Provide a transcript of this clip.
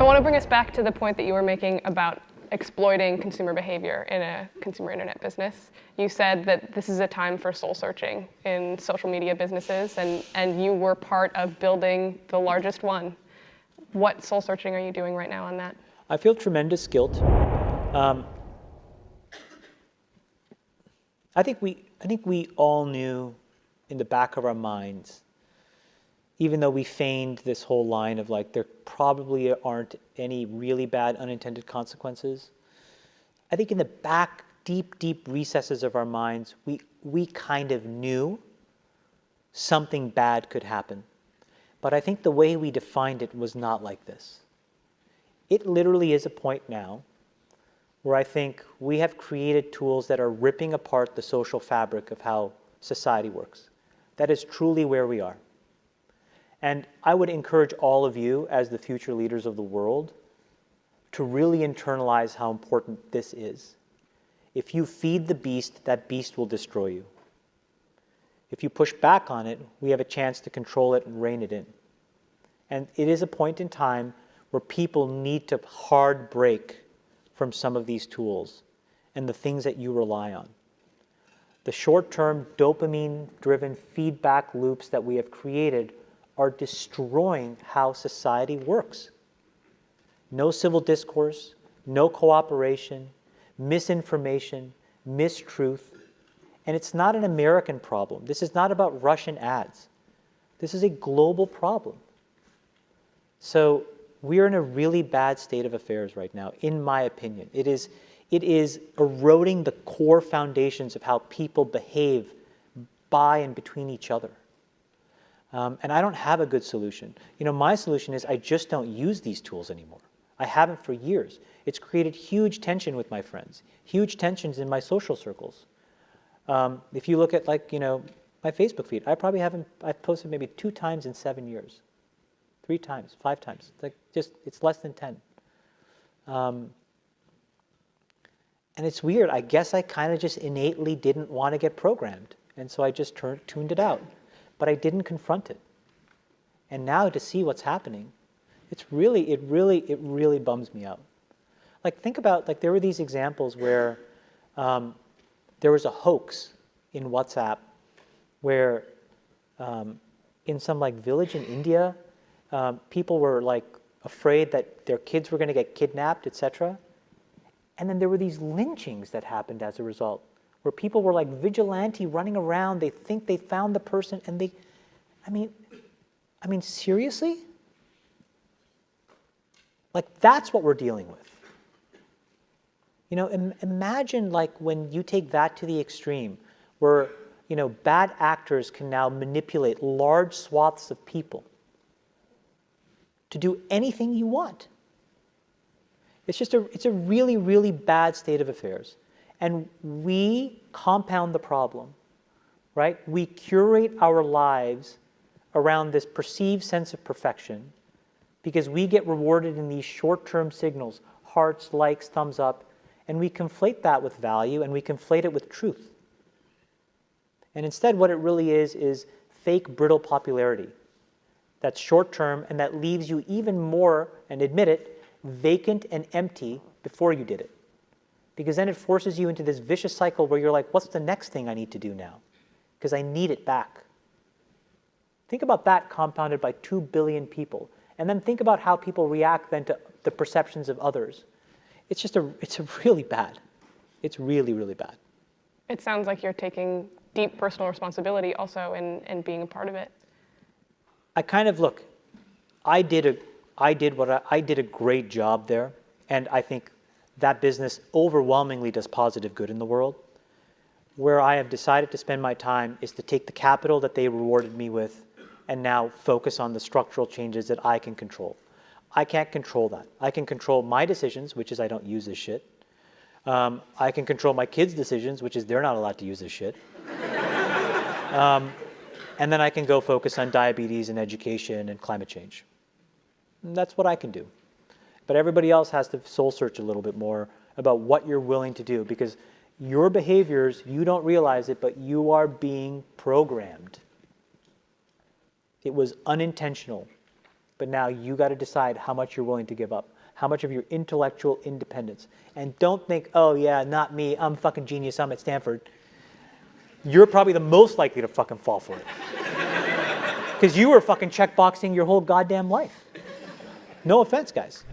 want to bring us back to the point that you were making about exploiting consumer behavior in a consumer internet business. You said that this is a time for soul searching in social media businesses, and you were part of building the largest one. What soul searching are you doing right now on that? I feel tremendous guilt. I think we all knew in the back of our minds, even though we feigned this whole line of like, there probably aren't any really bad unintended consequences. I think in the back, deep recesses of our minds, we kind of knew something bad could happen. But I think the way we defined it was not like this. It literally is a point now where I think we have created tools that are ripping apart the social fabric of how society works. That is truly where we are. And I would encourage all of you, as the future leaders of the world, to really internalize how important this is. If you feed the beast, that beast will destroy you. If you push back on it, we have a chance to control it and rein it in. And it is a point in time where people need to hard break from some of these tools and the things that you rely on. The short-term dopamine-driven feedback loops that we have created are destroying how society works. No civil discourse, no cooperation, misinformation, mistruth. And it's not an American problem. This is not about Russian ads. This is a global problem. So we are in a really bad state of affairs right now, in my opinion. It is eroding the core foundations of how people behave by and between each other. And I don't have a good solution. You know, my solution is I just don't use these tools anymore. I haven't for years. It's created huge tension with my friends, huge tensions in my social circles. If you look at, like, you know, my Facebook feed, I've posted maybe 2 times in 7 years, 3 times, 5 times. It's less than 10. And it's weird. I guess I kind of just innately didn't want to get programmed, and so I just tuned it out. But I didn't confront it. And now to see what's happening, it really bums me out. Like, think about, like, there were these examples where there was a hoax in WhatsApp where in some like village in India, people were like afraid that their kids were going to get kidnapped, etc. And then there were these lynchings that happened as a result, where people were like vigilante running around. They think they found the person, and I mean, seriously? Like, that's what we're dealing with. You know, imagine like when you take that to the extreme, where, you know, bad actors can now manipulate large swaths of people to do anything you want. It's a really bad state of affairs. And we compound the problem, right? We curate our lives around this perceived sense of perfection because we get rewarded in these short-term signals, hearts, likes, thumbs up, and we conflate that with value and we conflate it with truth. And instead what it really is fake, brittle popularity that's short-term and that leaves you even more, and admit it, vacant and empty before you did it. Because then it forces you into this vicious cycle where you're like, what's the next thing I need to do now? Because I need it back. Think about that compounded by 2 billion people. And then think about how people react then to the perceptions of others. It's really bad. It's really bad. It sounds like you're taking deep personal responsibility also in being a part of it. I kind of, look, I did a great job there, and I think that business overwhelmingly does positive good in the world. Where I have decided to spend my time is to take the capital that they rewarded me with and now focus on the structural changes that I can control. I can't control that. I can control my decisions, which is I don't use this shit. I can control my kids' decisions, which is they're not allowed to use this shit. And then I can go focus on diabetes and education and climate change. And that's what I can do. But everybody else has to soul search a little bit more about what you're willing to do, because your behaviors, you don't realize it, but you are being programmed. It was unintentional. But now you got to decide how much you're willing to give up, how much of your intellectual independence. And don't think, oh yeah, not me, I'm fucking genius, I'm at Stanford. You're probably the most likely to fucking fall for it. Because you were fucking checkboxing your whole goddamn life. No offense, guys.